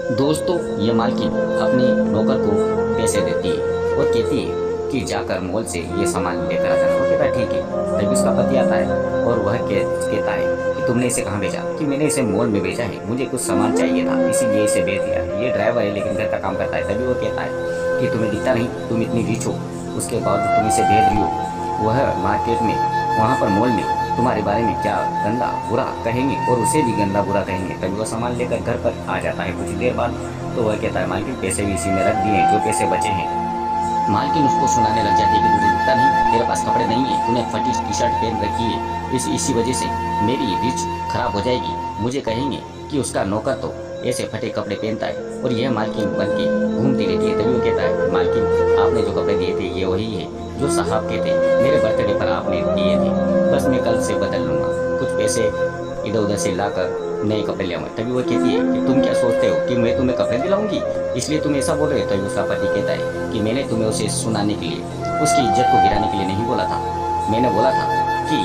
दोस्तों, ये मालकिन अपने नौकर को पैसे देती है और कहती है कि जाकर मॉल से ये सामान लेकर आ जाना। वो कहता है ठीक है। तभी उसका पति आता है और वह कहता है कि तुमने इसे कहाँ भेजा? कि मैंने इसे मॉल में भेजा है, मुझे कुछ सामान चाहिए था इसीलिए इसे भेज दिया है। ये ड्राइवर है लेकिन घर का काम करता है। तभी वो कहता है कि तुम्हें दिखता नहीं, तुम इतनी रिच हो, उसके बावजूद तुम इसे भेज रही हो। वह मार्केट में, वहाँ पर मॉल में तुम्हारे बारे में क्या गंदा बुरा कहेंगे और उसे भी गंदा बुरा कहेंगे। तभी वह सामान लेकर घर पर आ जाता है कुछ देर बाद। तो वह कहता है मालकिन पैसे भी इसी में रख दिए जो पैसे बचे हैं। मालकिन उसको सुनाने लग जाती है कि तुझे दिखता नहीं, तेरे पास कपड़े नहीं है, तूने फटी टी शर्ट पहन रखी है, इसी वजह से मेरी रिच खराब हो जाएगी। मुझे कहेंगे कि उसका नौकर तो ऐसे फटे कपड़े पहनता है और यह मालकिन बन के घूमती रहती है। तभी वो कहता है मालकिन आपने जो कपड़े दिए थे ये वही है जो साहब के थे, मेरे बर्थडे पर आपने दिए थे, बस मैं कल से बदल लूँगा, कुछ पैसे इधर उधर से लाकर नए कपड़े ले आऊँगा। तभी वो कहती है कि तुम क्या सोचते हो कि मैं तुम्हें कपड़े दिलाऊंगी, इसलिए तुम ऐसा बोल रहे हो? तभी उसका पति कहता है कि मैंने तुम्हें उसे सुनाने के लिए, उसकी इज्जत को गिराने के लिए नहीं बोला था। मैंने बोला था कि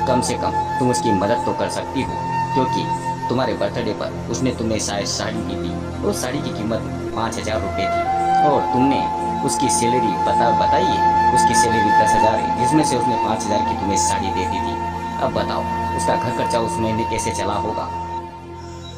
कम से कम तुम उसकी मदद तो कर सकती हो, क्योंकि तुम्हारे बर्थडे पर उसने तुम्हें शायद साड़ी दी थी। उस साड़ी की कीमत 5,000 रुपये थी और तुमने उसकी सैलरी बताइए, उसकी सैलरी 10,000 है, जिसमें से उसने 5,000 की तुम्हें साड़ी दे दी थी। अब बताओ उसका घर खर्चा उस महीने कैसे चला होगा?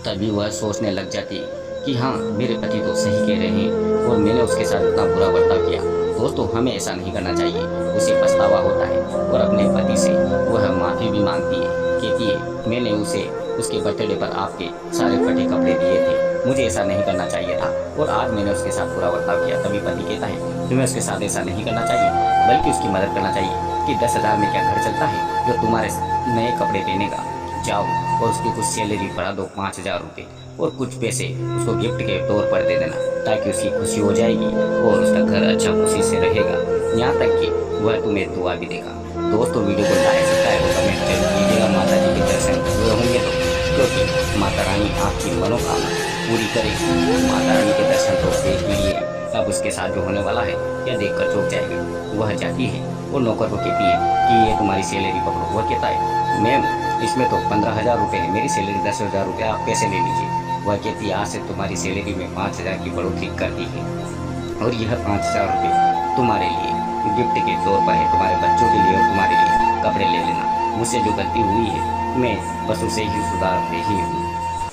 तभी वह सोचने लग जाती कि हाँ, मेरे पति तो सही कह रहे हैं और मैंने उसके साथ इतना बुरा बर्ताव किया। दोस्तों, हमें ऐसा नहीं करना चाहिए। उसे पछतावा होता है और अपने पति से वह माफ़ी भी मांगती है। कहती है मैंने उसे उसके बर्थडे पर आपके सारे फटे कपड़े दिए थे, मुझे ऐसा नहीं करना चाहिए था और आज मैंने उसके साथ बुरा बर्ताव किया। तभी पति कहता है तुम्हें उसके साथ ऐसा नहीं करना चाहिए, बल्कि उसकी मदद करना चाहिए कि 10,000 में क्या घर चलता है जो तुम्हारे नए कपड़े पहनेगा। जाओ और उसकी कुछ सैलरी बढ़ा दो 5,000 रुपये और कुछ पैसे उसको गिफ्ट के तौर पर दे देना, ताकि उसकी खुशी हो जाएगी और उसका घर अच्छा खुशी से रहेगा, यहाँ तक कि वह तुम्हें दुआ भी देगा। दोस्तों, वीडियो को लाइक सब्सक्राइब और कमेंट जरूर कीजिएगा। माता जी के दर्शन हुए होंगे तो, क्योंकि माता रानी आपकी मनोकामना पूरी करेगी। माता रानी के दर्शन तो देख लीजिए। अब उसके साथ जो होने वाला है यह देखकर चौंक जाएगी। वह जाती है और नौकर को कहती है कि ये तुम्हारी सैलरी पकड़ो। वह कहता है मैम, इसमें तो 15,000 रुपये है, मेरी सैलरी 10,000 रुपये, आप कैसे ले लीजिए? वह कहती है आज से तुम्हारी सैलरी में 5,000 की बढ़ोतरी कर दी है और यह 5,000 रुपये तुम्हारे लिए गिफ्ट के तौर पर है, तुम्हारे बच्चों के लिए और तुम्हारे लिए कपड़े ले लेना। मुझसे जो गलती हुई है मैं बस उसे ही सुधार रही हूँ।